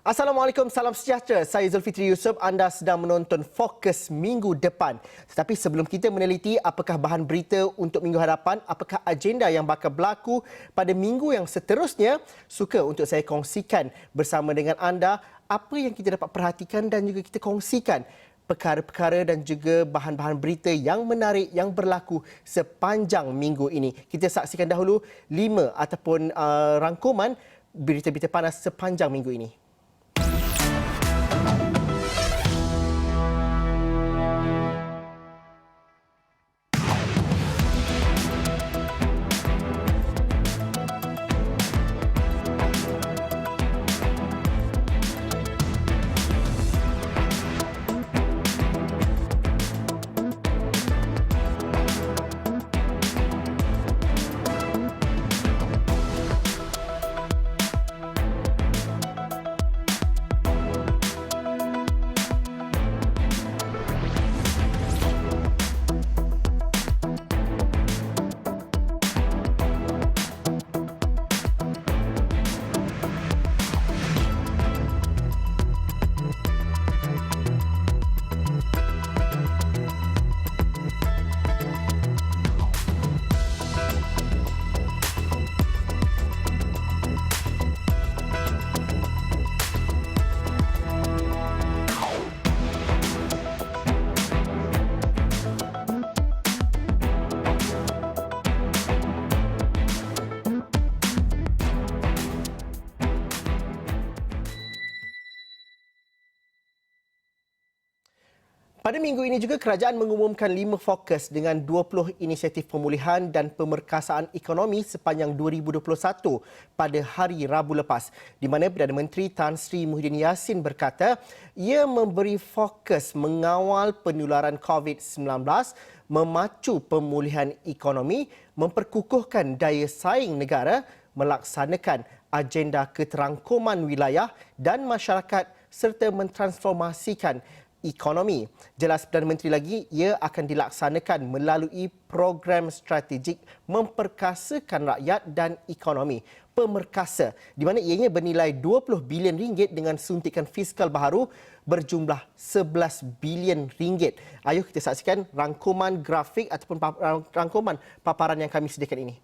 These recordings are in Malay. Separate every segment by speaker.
Speaker 1: Assalamualaikum, salam sejahtera. Saya Zulfitri Yusof. Anda sedang menonton Fokus Minggu Depan. Tetapi sebelum kita meneliti apakah bahan berita untuk minggu hadapan, apakah agenda yang bakal berlaku pada minggu yang seterusnya, suka untuk saya kongsikan bersama dengan anda apa yang kita dapat perhatikan dan juga kita kongsikan perkara-perkara dan juga bahan-bahan berita yang menarik yang berlaku sepanjang minggu ini. Kita saksikan dahulu 5 ataupun rangkuman berita-berita panas sepanjang minggu ini. Pada minggu ini juga kerajaan mengumumkan 5 fokus dengan 20 inisiatif pemulihan dan pemerkasaan ekonomi sepanjang 2021 pada hari Rabu lepas, di mana Perdana Menteri Tan Sri Muhyiddin Yassin berkata ia memberi fokus mengawal penularan COVID-19, memacu pemulihan ekonomi, memperkukuhkan daya saing negara, melaksanakan agenda keterangkuman wilayah dan masyarakat serta mentransformasikan ekonomi. Jelas Perdana Menteri lagi, ia akan dilaksanakan melalui program strategik memperkasakan rakyat dan ekonomi. Pemerkasa, di mana ianya bernilai 20 bilion ringgit dengan suntikan fiskal baharu berjumlah 11 bilion ringgit. Ayuh kita saksikan rangkuman grafik ataupun rangkuman paparan yang kami sediakan ini.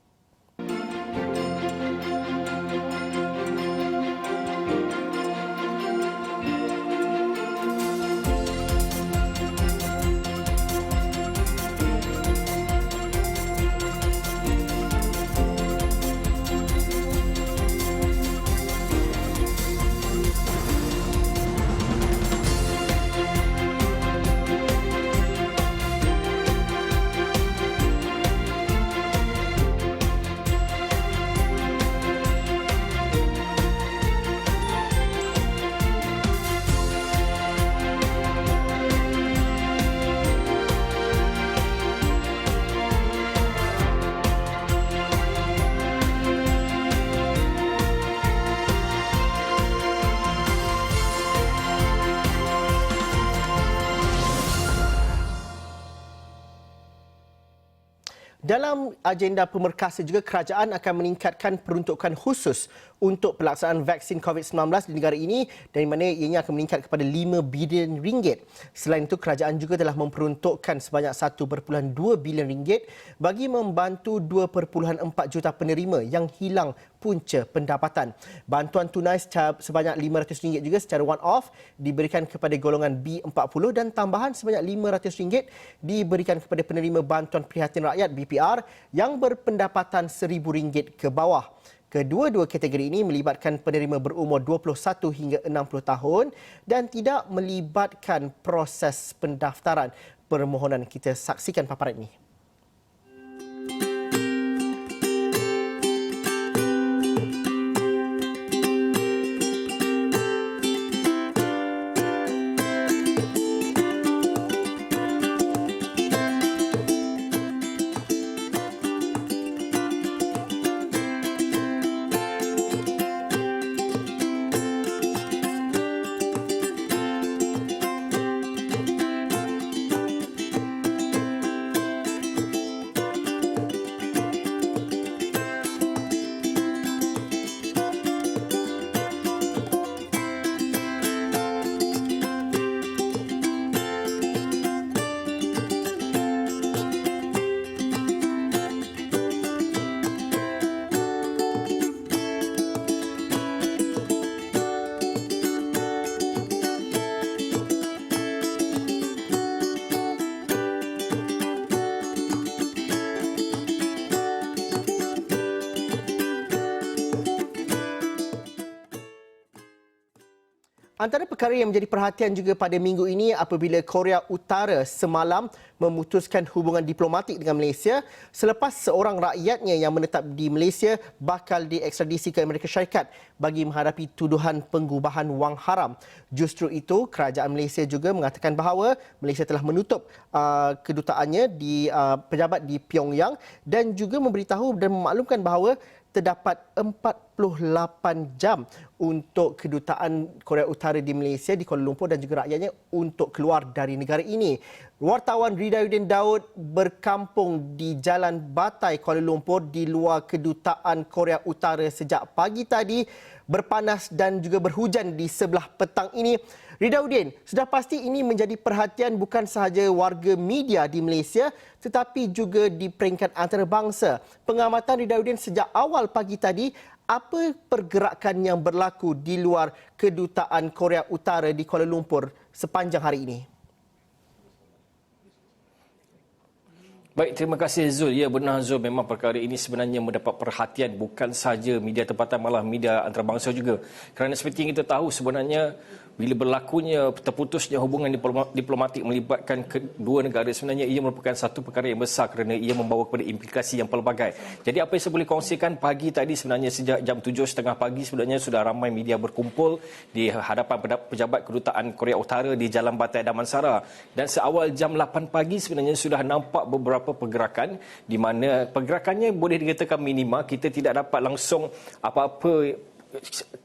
Speaker 1: Dalam agenda pemerkasa juga, kerajaan akan meningkatkan peruntukan khusus untuk pelaksanaan vaksin COVID-19 di negara ini, dari mana ianya akan meningkat kepada 5 bilion ringgit. Selain itu, kerajaan juga telah memperuntukkan sebanyak 1.2 bilion ringgit bagi membantu 2.4 juta penerima yang hilang punca pendapatan. Bantuan tunai sebanyak RM500 juga secara one-off diberikan kepada golongan B40 dan tambahan sebanyak RM500 diberikan kepada penerima Bantuan Prihatin Rakyat BPR yang berpendapatan RM1,000 ke bawah. Kedua-dua kategori ini melibatkan penerima berumur 21 hingga 60 tahun dan tidak melibatkan proses pendaftaran permohonan. Kita saksikan paparan ini. Antara perkara yang menjadi perhatian juga pada minggu ini apabila Korea Utara semalam memutuskan hubungan diplomatik dengan Malaysia selepas seorang rakyatnya yang menetap di Malaysia bakal diekstradisi ke Amerika Syarikat bagi menghadapi tuduhan pengubahan wang haram. Justru itu, kerajaan Malaysia juga mengatakan bahawa Malaysia telah menutup kedutaannya di pejabat di Pyongyang dan juga memberitahu dan memaklumkan bahawa terdapat 48 jam untuk kedutaan Korea Utara di Malaysia di Kuala Lumpur dan juga rakyatnya untuk keluar dari negara ini. Wartawan Ridayuddin Daud berkampung di Jalan Batai, Kuala Lumpur di luar kedutaan Korea Utara sejak pagi tadi, berpanas dan juga berhujan di sebelah petang ini. Ridayuddin, sudah pasti ini menjadi perhatian bukan sahaja warga media di Malaysia tetapi juga di peringkat antarabangsa. Pengamatan Ridayuddin sejak awal pagi tadi, apa pergerakan yang berlaku di luar kedutaan Korea Utara di Kuala Lumpur sepanjang hari ini?
Speaker 2: Baik, terima kasih Zul. Ya, benar Zul, memang perkara ini sebenarnya mendapat perhatian bukan sahaja media tempatan, malah media antarabangsa juga. Kerana seperti yang kita tahu sebenarnya bila berlakunya terputusnya hubungan diplomatik melibatkan kedua negara, sebenarnya ia merupakan satu perkara yang besar kerana ia membawa kepada implikasi yang pelbagai. Jadi apa yang saya boleh kongsikan pagi tadi sebenarnya sejak jam 7.30 pagi sebenarnya sudah ramai media berkumpul di hadapan pejabat kedutaan Korea Utara di Jalan Batai Damansara. Dan seawal jam 8 pagi sebenarnya sudah nampak beberapa pergerakan di mana pergerakannya boleh dikatakan minima. Kita tidak dapat langsung apa-apa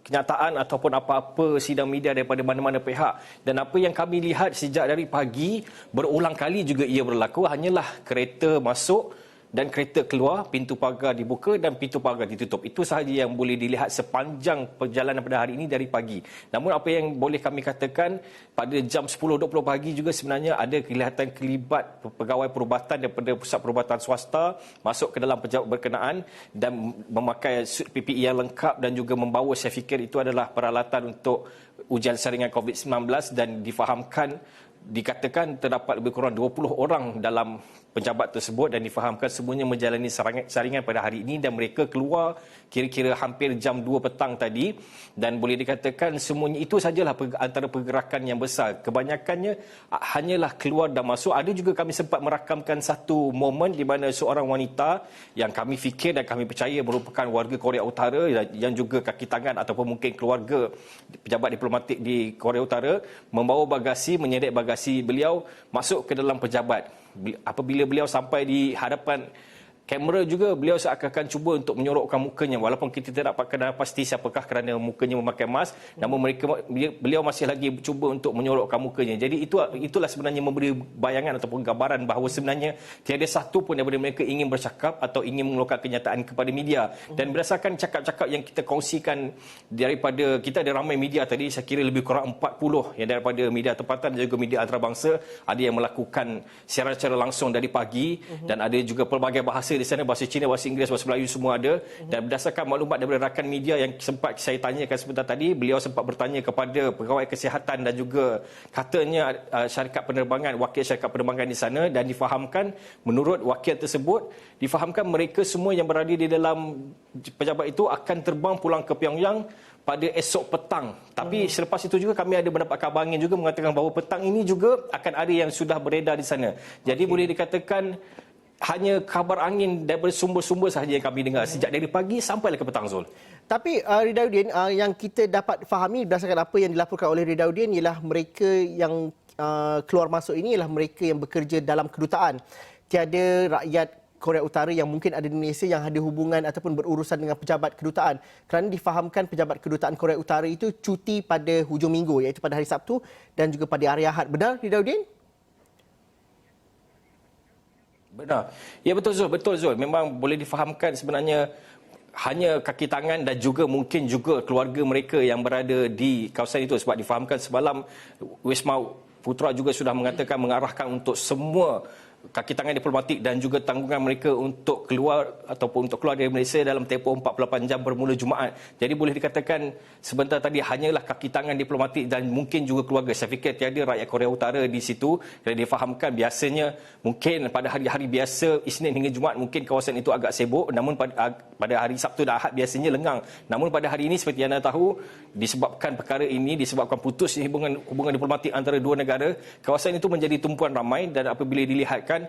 Speaker 2: kenyataan ataupun apa-apa sidang media daripada mana-mana pihak. Dan apa yang kami lihat sejak dari pagi, berulang kali juga ia berlaku, hanyalah kereta masuk dan kereta keluar, pintu pagar dibuka dan pintu pagar ditutup. Itu sahaja yang boleh dilihat sepanjang perjalanan pada hari ini dari pagi. Namun apa yang boleh kami katakan, pada jam 10.20 pagi juga sebenarnya ada kelihatan kelibat pegawai perubatan daripada pusat perubatan swasta masuk ke dalam pejabat berkenaan dan memakai suit PPE yang lengkap dan juga membawa, saya fikir itu adalah peralatan untuk ujian saringan COVID-19 dan difahamkan, dikatakan terdapat lebih kurang 20 orang dalam pejabat tersebut dan difahamkan semuanya menjalani saringan pada hari ini dan mereka keluar kira-kira hampir jam 2 petang tadi dan boleh dikatakan semuanya itu sajalah antara pergerakan yang besar. Kebanyakannya hanyalah keluar dan masuk. Ada juga kami sempat merakamkan satu momen di mana seorang wanita yang kami fikir dan kami percaya merupakan warga Korea Utara yang juga kaki tangan ataupun mungkin keluarga pejabat diplomatik di Korea Utara membawa bagasi, menyedek bagasi beliau masuk ke dalam pejabat. Apabila beliau sampai di hadapan kamera juga, beliau seakan-akan cuba untuk menyorokkan mukanya walaupun kita tidak dapat pasti siapakah kerana mukanya memakai mask, namun beliau masih lagi cuba untuk menyorokkan mukanya. Jadi itulah sebenarnya memberi bayangan ataupun gambaran bahawa sebenarnya tiada satu pun daripada mereka ingin bercakap atau ingin mengeluarkan kenyataan kepada media. Dan berdasarkan cakap-cakap yang kita kongsikan daripada, kita ada ramai media tadi, saya kira lebih kurang 40 yang daripada media tempatan dan juga media antarabangsa ada yang melakukan siaran secara langsung dari pagi dan ada juga pelbagai bahasa di sana, bahasa Cina, bahasa Inggeris, bahasa Melayu semua ada. Dan berdasarkan maklumat daripada rakan media yang sempat saya tanyakan sebentar tadi, beliau sempat bertanya kepada pegawai kesihatan dan juga katanya syarikat penerbangan, wakil syarikat penerbangan di sana, dan difahamkan menurut wakil tersebut, difahamkan mereka semua yang berada di dalam pejabat itu akan terbang pulang ke Pyongyang pada esok petang. Tapi selepas itu juga kami ada mendapat kabar angin juga mengatakan bahawa petang ini juga akan ada yang sudah beredar di sana. Jadi boleh dikatakan hanya kabar angin daripada sumber-sumber sahaja yang kami dengar sejak dari pagi sampailah ke petang, Zul.
Speaker 1: Tapi Ridayuddin, yang kita dapat fahami berdasarkan apa yang dilaporkan oleh Ridayuddin ialah mereka yang keluar masuk ini ialah mereka yang bekerja dalam kedutaan. Tiada rakyat Korea Utara yang mungkin ada di Malaysia yang ada hubungan ataupun berurusan dengan pejabat kedutaan. Kerana difahamkan pejabat kedutaan Korea Utara itu cuti pada hujung minggu, iaitu pada hari Sabtu dan juga pada hari Ahad. Benar, Ridayuddin?
Speaker 2: Benar. Ya, betul Zul. Memang boleh difahamkan sebenarnya hanya kaki tangan dan juga mungkin juga keluarga mereka yang berada di kawasan itu, sebab difahamkan semalam Wisma Putra juga sudah mengatakan mengarahkan untuk semua kaki tangan diplomatik dan juga tanggungan mereka untuk keluar ataupun untuk keluar dari Malaysia dalam tempoh 48 jam bermula Jumaat. Jadi boleh dikatakan sebentar tadi hanyalah kaki tangan diplomatik dan mungkin juga keluarga. Saya fikir tiada rakyat Korea Utara di situ kerana difahamkan biasanya mungkin pada hari-hari biasa Isnin hingga Jumaat mungkin kawasan itu agak sibuk, namun pada hari Sabtu dan Ahad biasanya lengang. Namun pada hari ini seperti anda tahu, disebabkan perkara ini, disebabkan putus hubungan diplomatik antara dua negara, kawasan itu menjadi tumpuan ramai dan apabila dilihatkan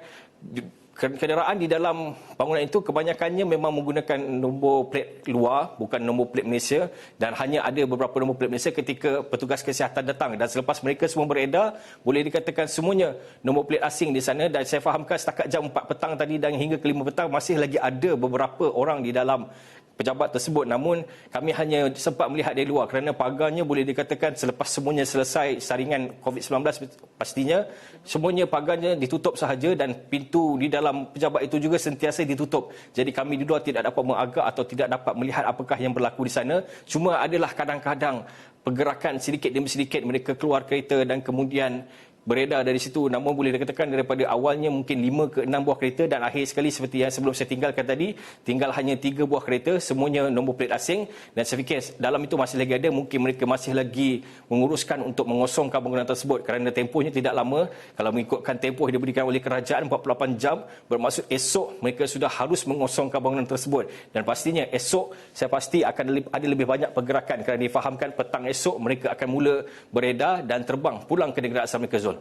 Speaker 2: kenderaan di dalam bangunan itu kebanyakannya memang menggunakan nombor plat luar, bukan nombor plat Malaysia, dan hanya ada beberapa nombor plat Malaysia ketika petugas kesihatan datang, dan selepas mereka semua beredar, boleh dikatakan semuanya nombor plat asing di sana. Dan saya fahamkan setakat jam 4 petang tadi dan hingga ke 5 petang masih lagi ada beberapa orang di dalam pejabat tersebut, namun kami hanya sempat melihat dari luar kerana pagarnya boleh dikatakan selepas semuanya selesai saringan COVID-19 pastinya semuanya pagarnya ditutup sahaja dan pintu di dalam pejabat itu juga sentiasa ditutup. Jadi kami di luar tidak dapat mengagak atau tidak dapat melihat apakah yang berlaku di sana. Cuma adalah kadang-kadang pergerakan sedikit demi sedikit mereka keluar kereta dan kemudian beredar dari situ. Namun boleh dikatakan daripada awalnya mungkin 5 ke 6 buah kereta dan akhir sekali seperti yang sebelum saya tinggalkan tadi, tinggal hanya 3 buah kereta, semuanya nombor plat asing, dan saya fikir dalam itu masih lagi ada, mungkin mereka masih lagi menguruskan untuk mengosongkan bangunan tersebut kerana tempohnya tidak lama. Kalau mengikutkan tempoh yang diberikan oleh kerajaan 48 jam, bermaksud esok mereka sudah harus mengosongkan bangunan tersebut, dan pastinya esok saya pasti akan ada lebih banyak pergerakan kerana difahamkan petang esok mereka akan mula beredar dan terbang pulang ke negara asal mereka, Zul.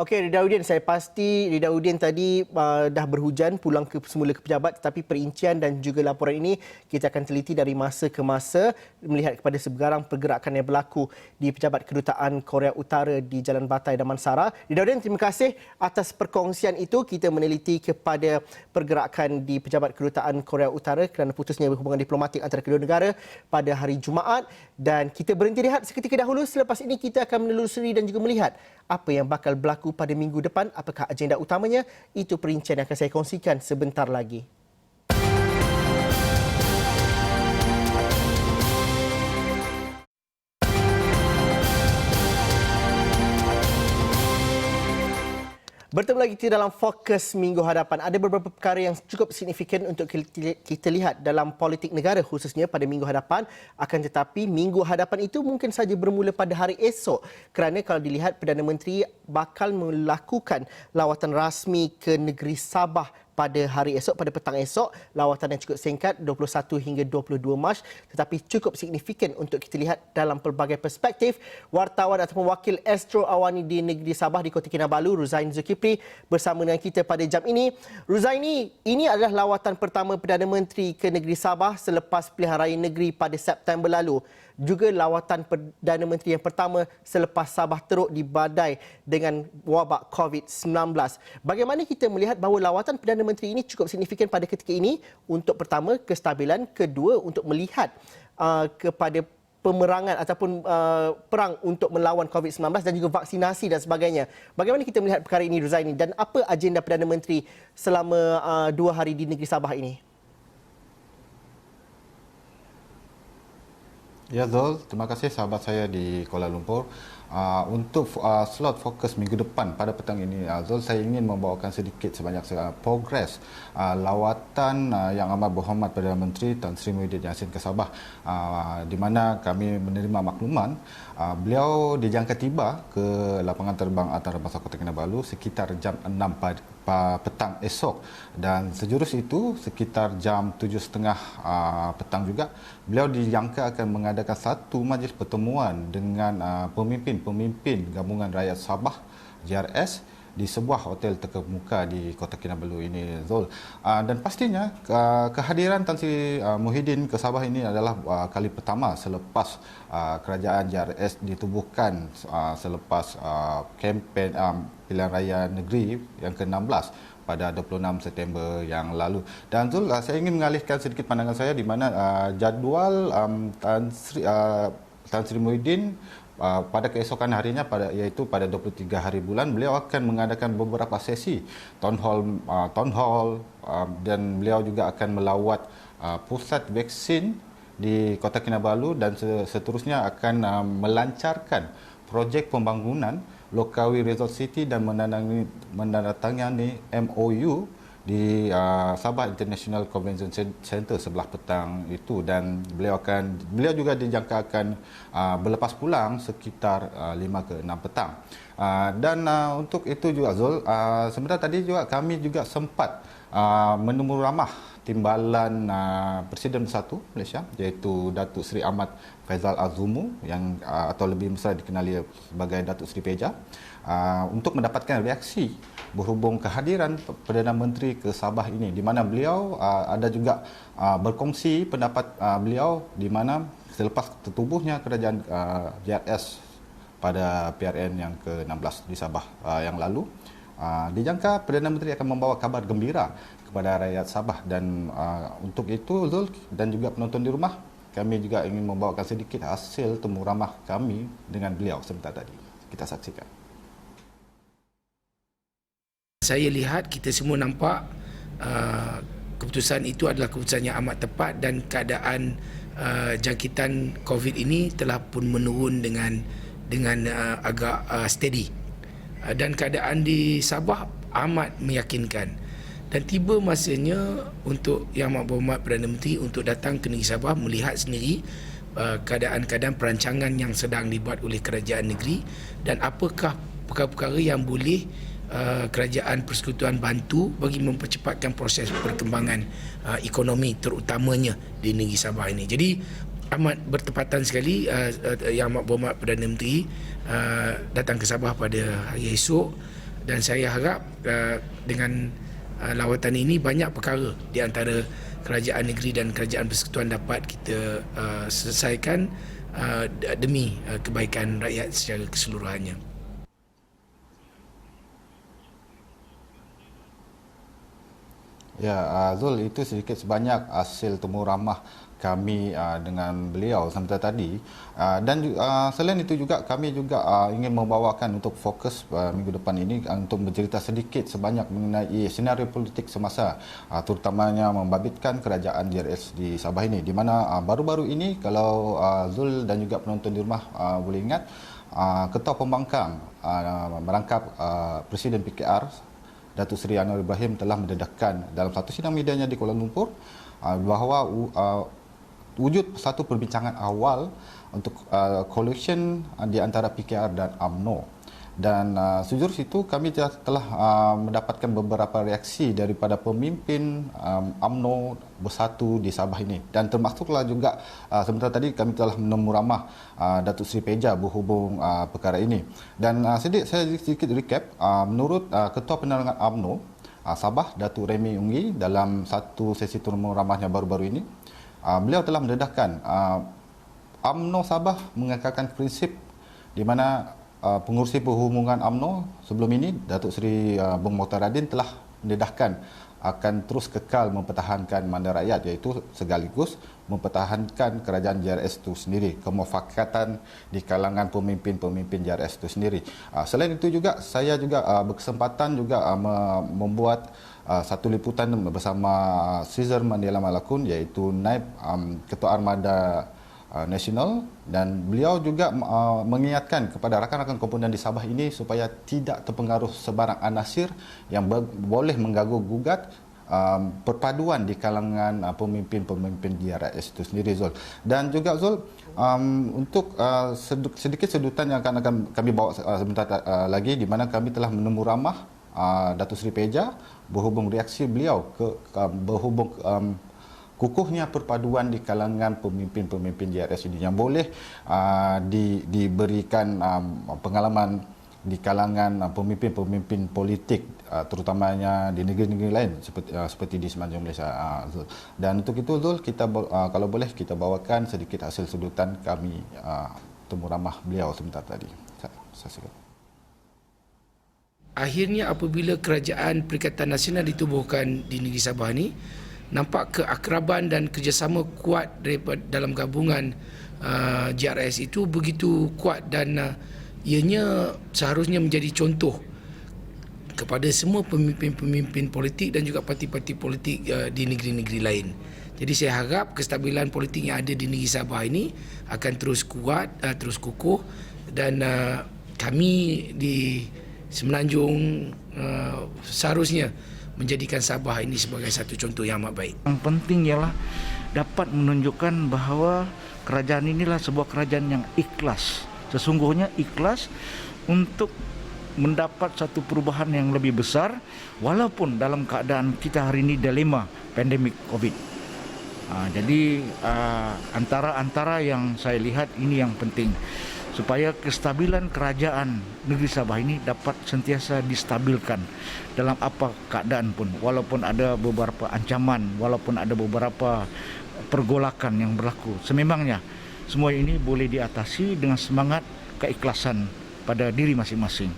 Speaker 1: Okey, Ridauddin, saya pasti Ridauddin tadi dah berhujan pulang semula ke pejabat, tetapi perincian dan juga laporan ini kita akan teliti dari masa ke masa melihat kepada sebarang pergerakan yang berlaku di pejabat kedutaan Korea Utara di Jalan Batai Damansara. Ridauddin, terima kasih atas perkongsian itu. Kita meneliti kepada pergerakan di pejabat kedutaan Korea Utara kerana putusnya hubungan diplomatik antara kedua negara pada hari Jumaat, dan kita berhenti rehat seketika dahulu. Selepas ini kita akan menelusuri dan juga melihat apa yang bakal berlaku pada minggu depan, apakah agenda utamanya. Itu perincian yang akan saya kongsikan sebentar lagi. Bertemu lagi kita dalam Fokus Minggu Hadapan. Ada beberapa perkara yang cukup signifikan untuk kita lihat dalam politik negara khususnya pada minggu hadapan. Akan tetapi minggu hadapan itu mungkin saja bermula pada hari esok. Kerana kalau dilihat Perdana Menteri bakal melakukan lawatan rasmi ke negeri Sabah pada hari esok, pada petang esok. Lawatan yang cukup singkat, 21 hingga 22 Mac, tetapi cukup signifikan untuk kita lihat dalam pelbagai perspektif. Wartawan ataupun wakil Astro Awani di negeri Sabah di Kota Kinabalu, Ruzaini Zulkifli, bersama dengan kita pada jam ini. Ruzaini, ini adalah lawatan pertama Perdana Menteri ke negeri Sabah selepas pilihan raya negeri pada September lalu. Juga lawatan Perdana Menteri yang pertama selepas Sabah teruk dibadai dengan wabak COVID-19. Bagaimana kita melihat bahawa lawatan Perdana Menteri ini cukup signifikan pada ketika ini? Untuk pertama, kestabilan. Kedua, untuk melihat kepada pemerangan ataupun perang untuk melawan COVID-19 dan juga vaksinasi dan sebagainya. Bagaimana kita melihat perkara ini, Ruzaini? Dan apa agenda Perdana Menteri selama 2 hari di negeri Sabah ini?
Speaker 3: Ya, Zul, terima kasih sahabat saya di Kuala Lumpur. Untuk slot fokus minggu depan pada petang ini, Zul, saya ingin membawakan sedikit sebanyak progres lawatan Yang Amat Berhormat Perdana Menteri Tan Sri Muhyiddin Yassin ke Sabah, di mana kami menerima makluman beliau dijangka tiba ke lapangan terbang antarabangsa Kota Kinabalu sekitar jam 6 petang esok, dan sejurus itu sekitar jam 7.30 petang juga beliau dijangka akan mengadakan satu majlis pertemuan dengan pemimpin Gabungan Rakyat Sabah JRS di sebuah hotel terkemuka di Kota Kinabalu ini, Zul. Dan pastinya kehadiran Tan Sri Muhyiddin ke Sabah ini adalah kali pertama selepas kerajaan JRS ditubuhkan selepas kempen pilihan raya negeri yang ke-16 pada 26 September yang lalu. Dan Zul, saya ingin mengalihkan sedikit pandangan saya di mana jadual Tan Sri Muhyiddin pada keesokan harinya, iaitu pada 23 hari bulan, beliau akan mengadakan beberapa sesi town hall, dan beliau juga akan melawat pusat vaksin di Kota Kinabalu dan seterusnya akan melancarkan projek pembangunan Lokawi Resort City dan menandatangani MOU di Sabah International Convention Center sebelah petang itu, dan beliau juga dijangka akan berlepas pulang sekitar 5 ke 6 petang. Dan untuk itu juga Zul, sebenarnya tadi juga kami juga sempat menemu ramah timbalan Presiden Bersatu Malaysia, iaitu Datuk Seri Ahmad Faizal Azumu yang atau lebih besar dikenali sebagai Datuk Seri Peja, untuk mendapatkan reaksi berhubung kehadiran Perdana Menteri ke Sabah ini, di mana beliau ada juga berkongsi pendapat beliau di mana selepas tertubuhnya kerajaan JRS pada PRN yang ke-16 di Sabah yang lalu, dijangka Perdana Menteri akan membawa kabar gembira kepada rakyat Sabah. Dan untuk itu Zul dan juga penonton di rumah, kami juga ingin membawakan sedikit hasil temu ramah kami dengan beliau sebentar tadi. Kita saksikan.
Speaker 4: Saya lihat kita semua nampak keputusan itu adalah keputusan yang amat tepat, dan keadaan jangkitan COVID ini telah pun menurun dengan agak steady, dan keadaan di Sabah amat meyakinkan. Dan tiba masanya untuk Yang Amat Berhormat Perdana Menteri untuk datang ke negeri Sabah, melihat sendiri keadaan-keadaan perancangan yang sedang dibuat oleh kerajaan negeri, dan apakah perkara-perkara yang boleh kerajaan persekutuan bantu bagi mempercepatkan proses perkembangan ekonomi terutamanya di negeri Sabah ini. Jadi amat bertepatan sekali Yang Amat Berhormat Perdana Menteri datang ke Sabah pada hari esok, dan saya harap dengan lawatan ini banyak perkara di antara kerajaan negeri dan kerajaan persekutuan dapat kita selesaikan demi kebaikan rakyat secara keseluruhannya.
Speaker 3: Ya, Zul, itu sedikit sebanyak hasil temu ramah kami dengan beliau sebentar tadi. Dan selain itu juga kami juga ingin membawakan untuk fokus minggu depan ini untuk bercerita sedikit sebanyak mengenai senario politik semasa, terutamanya membabitkan kerajaan JRS di Sabah ini, di mana baru-baru ini kalau Zul dan juga penonton di rumah boleh ingat, Ketua Pembangkang merangkap Presiden PKR Datuk Seri Anwar Ibrahim telah mendedahkan dalam satu sidang medianya di Kuala Lumpur bahawa wujud satu perbincangan awal untuk coalition di antara PKR dan UMNO. Dan sejurus itu kami telah mendapatkan beberapa reaksi daripada pemimpin UMNO Bersatu di Sabah ini, dan termasuklah juga sebentar tadi kami telah menemu ramah Datuk Seri Peja berhubung perkara ini. Dan saya sedikit recap, menurut Ketua Penerangan UMNO Sabah, Datuk Remy Unggi, dalam satu sesi temu ramahnya baru-baru ini, beliau telah mendedahkan UMNO Sabah mengekalkan prinsip di mana pengurusi perhubungan UMNO sebelum ini, Datuk Seri Bung Mokhtaradin, telah mendedahkan akan terus kekal mempertahankan mandat rakyat, iaitu sekaligus mempertahankan kerajaan JRS itu sendiri, kemufakatan di kalangan pemimpin-pemimpin JRS itu sendiri. Selain itu juga, saya juga berkesempatan juga membuat satu liputan bersama Caesar Mandela Malakun, iaitu Naib Ketua Armada Nasional, dan beliau juga mengingatkan kepada rakan-rakan komponen di Sabah ini supaya tidak terpengaruh sebarang anasir yang boleh mengganggu-gugat perpaduan di kalangan pemimpin-pemimpin JRS itu sendiri, Zul. Dan juga Zul, untuk sedikit sedutan yang akan kami bawa sebentar lagi, di mana kami telah menemu ramah Datuk Seri Peja berhubung reaksi beliau berhubung kukuhnya perpaduan di kalangan pemimpin-pemimpin JRS ini yang boleh diberikan pengalaman di kalangan pemimpin-pemimpin politik, terutamanya di negeri-negeri lain seperti di semenanjung Malaysia. Dan untuk itu, Zul, kita kalau boleh kita bawakan sedikit hasil sedutan kami temu ramah beliau sebentar tadi. Saya
Speaker 4: Akhirnya apabila Kerajaan Perikatan Nasional ditubuhkan di negeri Sabah ini, nampak keakraban dan kerjasama kuat dalam gabungan JRS itu begitu kuat, dan ianya seharusnya menjadi contoh kepada semua pemimpin-pemimpin politik dan juga parti-parti politik di negeri-negeri lain. Jadi saya harap kestabilan politik yang ada di negeri Sabah ini akan terus kuat, terus kukuh, dan kami di Semenanjung seharusnya menjadikan Sabah ini sebagai satu contoh yang amat baik.
Speaker 5: Yang penting ialah dapat menunjukkan bahawa kerajaan inilah sebuah kerajaan yang ikhlas. Sesungguhnya ikhlas untuk mendapat satu perubahan yang lebih besar walaupun dalam keadaan kita hari ini dilema pandemik COVID. Jadi antara yang saya lihat ini yang penting supaya kestabilan kerajaan negeri Sabah ini dapat sentiasa distabilkan dalam apa keadaan pun, walaupun ada beberapa ancaman, walaupun ada beberapa pergolakan yang berlaku. Sememangnya semua ini boleh diatasi dengan semangat keikhlasan pada diri masing-masing.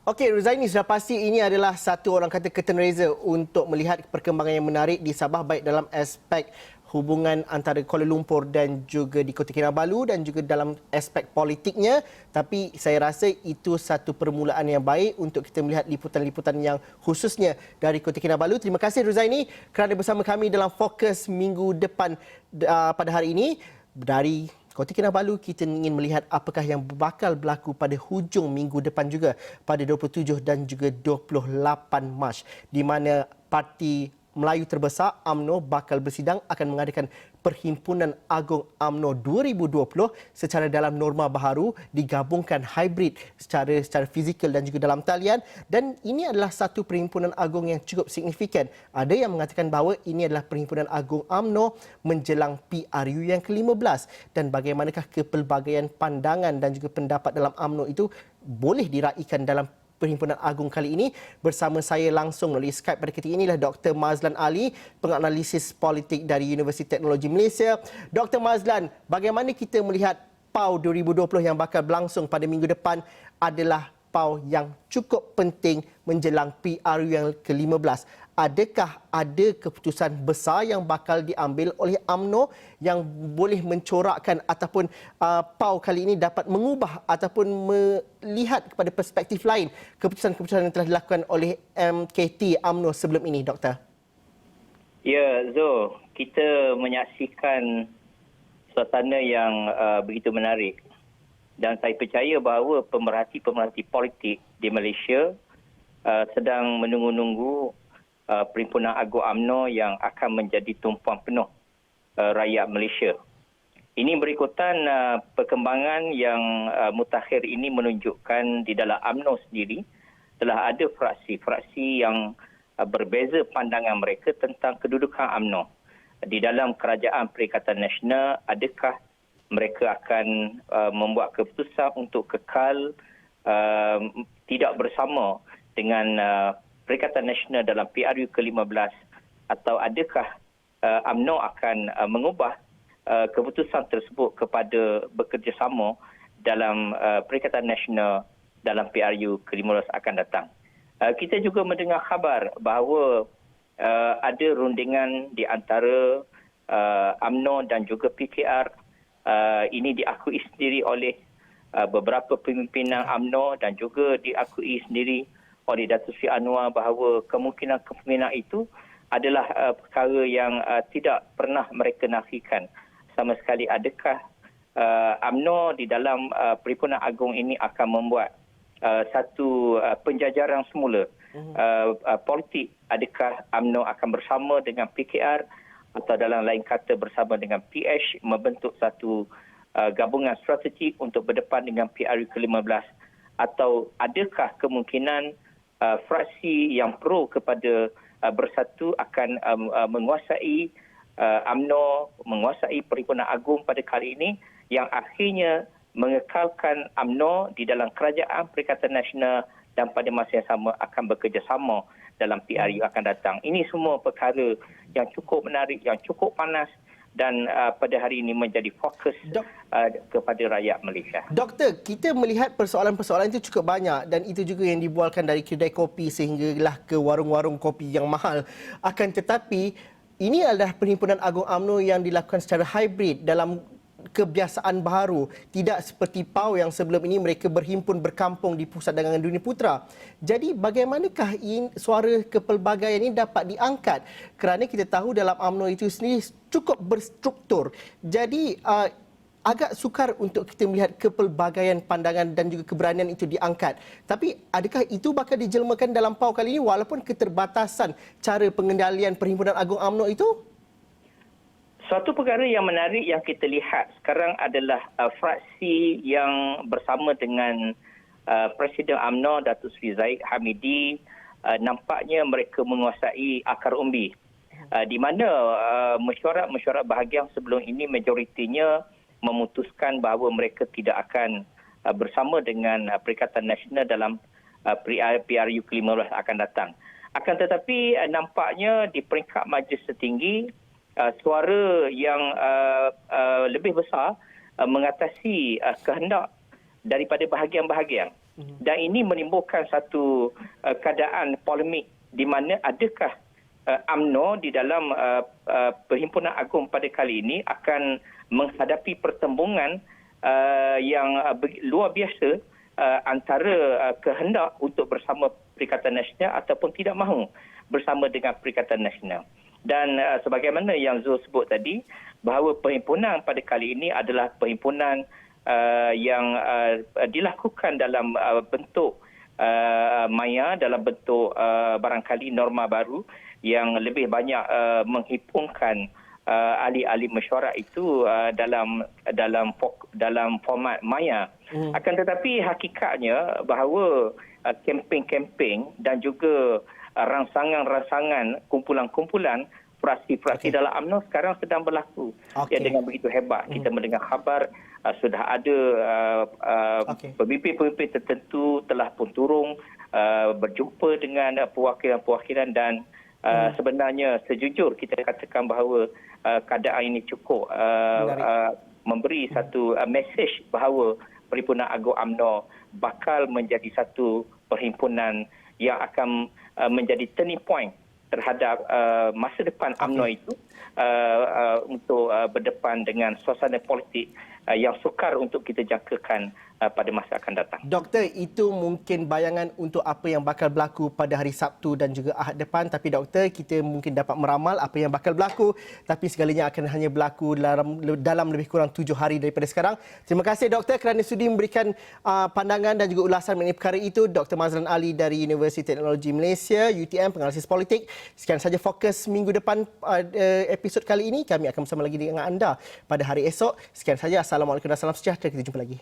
Speaker 1: Okey, Ruzaini, sudah pasti ini adalah satu orang kata curtain raiser untuk melihat perkembangan yang menarik di Sabah, baik dalam aspek hubungan antara Kuala Lumpur dan juga di Kota Kinabalu dan juga dalam aspek politiknya. Tapi saya rasa itu satu permulaan yang baik untuk kita melihat liputan-liputan yang khususnya dari Kota Kinabalu. Terima kasih Ruzaini kerana bersama kami dalam Fokus minggu depan pada hari ini. Dari Kota Kinabalu, kita ingin melihat apakah yang bakal berlaku pada hujung minggu depan juga pada 27 dan juga 28 Mac, di mana parti Melayu terbesar UMNO bakal bersidang akan mengadakan Perhimpunan Agung UMNO 2020 secara dalam norma baharu, digabungkan hybrid secara fizikal dan juga dalam talian, dan ini adalah satu perhimpunan agung yang cukup signifikan. Ada yang mengatakan bahawa ini adalah Perhimpunan Agung UMNO menjelang PRU yang ke-15, dan bagaimanakah kepelbagaian pandangan dan juga pendapat dalam UMNO itu boleh diraikan dalam Perhimpunan Agung kali ini. Bersama saya langsung melalui Skype pada ketika inilah Dr. Mazlan Ali, penganalisis politik dari Universiti Teknologi Malaysia. Dr. Mazlan, bagaimana kita melihat PAU 2020 yang bakal berlangsung pada minggu depan adalah PAU yang cukup penting menjelang PRU yang ke-15. Adakah ada keputusan besar yang bakal diambil oleh UMNO yang boleh mencorakkan ataupun PAU kali ini dapat mengubah ataupun melihat kepada perspektif lain keputusan-keputusan yang telah dilakukan oleh MKT UMNO sebelum ini, Doktor?
Speaker 6: Ya, Zo, kita menyaksikan suasana yang begitu menarik, dan saya percaya bahawa pemerhati-pemerhati politik di Malaysia sedang menunggu-nunggu Perhimpunan Agung UMNO yang akan menjadi tumpuan penuh rakyat Malaysia. Ini berikutan perkembangan yang mutakhir ini menunjukkan di dalam UMNO sendiri telah ada fraksi-fraksi yang berbeza pandangan mereka tentang kedudukan UMNO. Di dalam Kerajaan Perikatan Nasional, adakah mereka akan membuat keputusan untuk kekal tidak bersama dengan Perikatan Nasional dalam PRU ke-15, atau adakah UMNO akan mengubah keputusan tersebut kepada bekerjasama dalam Perikatan Nasional dalam PRU ke-15 akan datang. Kita juga mendengar khabar bahawa ada rundingan di antara UMNO dan juga PKR. Ini diakui sendiri oleh beberapa pimpinan UMNO dan juga diakui sendiri oleh Datuk Seri Anwar bahawa kemungkinan-kemungkinan itu adalah perkara yang tidak pernah mereka nafikan sama sekali. Adakah UMNO di dalam Perhimpunan Agung ini akan membuat satu penjajaran semula politik? Adakah UMNO akan bersama dengan PKR atau dalam lain kata bersama dengan PH membentuk satu gabungan strategik untuk berdepan dengan PRU ke-15? Atau adakah kemungkinan fraksi yang pro kepada bersatu akan menguasai UMNO, menguasai Perhimpunan Agung pada kali ini, yang akhirnya mengekalkan UMNO di dalam Kerajaan Perikatan Nasional dan pada masa yang sama akan bekerjasama dalam PRU akan datang. Ini semua perkara yang cukup menarik, yang cukup panas, dan pada hari ini menjadi fokus kepada rakyat Malaysia. Doktor,
Speaker 1: kita melihat persoalan-persoalan itu cukup banyak, dan itu juga yang dibualkan dari kedai kopi sehinggalah ke warung-warung kopi yang mahal. Akan tetapi, ini adalah Perhimpunan Agung UMNO yang dilakukan secara hybrid dalam kebiasaan baru, tidak seperti PAU yang sebelum ini mereka berhimpun berkampung di Pusat Dagangan Dunia Putra. Jadi bagaimanakah suara kepelbagaian ini dapat diangkat? Kerana kita tahu dalam UMNO itu sendiri cukup berstruktur. Jadi agak sukar untuk kita melihat kepelbagaian pandangan dan juga keberanian itu diangkat. Tapi adakah itu bakal dijelmakan dalam PAU kali ini walaupun keterbatasan cara pengendalian Perhimpunan Agung UMNO itu?
Speaker 6: Suatu perkara yang menarik yang kita lihat sekarang adalah fraksi yang bersama dengan Presiden UMNO Datuk Seri Zahid Hamidi, nampaknya mereka menguasai akar umbi. Di mana mesyuarat bahagian sebelum ini majoritinya memutuskan bahawa mereka tidak akan bersama dengan Perikatan Nasional dalam PRU ke-15 akan datang. Akan tetapi nampaknya di peringkat majlis tertinggi, suara yang lebih besar mengatasi kehendak daripada bahagian-bahagian. Dan ini menimbulkan satu keadaan polemik di mana adakah UMNO di dalam Perhimpunan Agung pada kali ini akan menghadapi pertembungan yang luar biasa antara kehendak untuk bersama Perikatan Nasional ataupun tidak mahu bersama dengan Perikatan Nasional. Dan sebagaimana yang Zul sebut tadi, bahawa perhimpunan pada kali ini adalah perhimpunan yang dilakukan dalam bentuk maya, dalam bentuk barangkali norma baru yang lebih banyak menghipungkan ahli-ahli mesyuarat itu dalam format maya. Akan tetapi hakikatnya bahawa kempen-kempen dan juga rangsangan-rangsangan kumpulan-kumpulan fraksi-fraksi dalam UMNO sekarang sedang berlaku. Ya, dengan begitu hebat kita mendengar khabar sudah ada pemimpin-pemimpin tertentu telah pun turun berjumpa dengan perwakilan-perwakilan dan sebenarnya sejujur kita katakan bahawa keadaan ini cukup memberi satu mesej bahawa Perhimpunan Agung UMNO bakal menjadi satu perhimpunan yang akan menjadi turning point terhadap masa depan UMNO itu untuk berdepan dengan suasana politik yang sukar untuk kita jangkakan pada masa akan datang.
Speaker 1: Doktor, itu mungkin bayangan untuk apa yang bakal berlaku pada hari Sabtu dan juga Ahad depan. Tapi doktor, kita mungkin dapat meramal apa yang bakal berlaku. Tapi segalanya akan hanya berlaku dalam lebih kurang 7 hari daripada sekarang. Terima kasih doktor kerana sudi memberikan pandangan dan juga ulasan mengenai perkara itu. Dr. Mazlan Ali dari Universiti Teknologi Malaysia, UTM, penganalisis politik. Sekian saja fokus minggu depan episod kali ini. Kami akan bersama lagi dengan anda pada hari esok. Sekian saja. Assalamualaikum dan salam sejahtera. Kita jumpa lagi.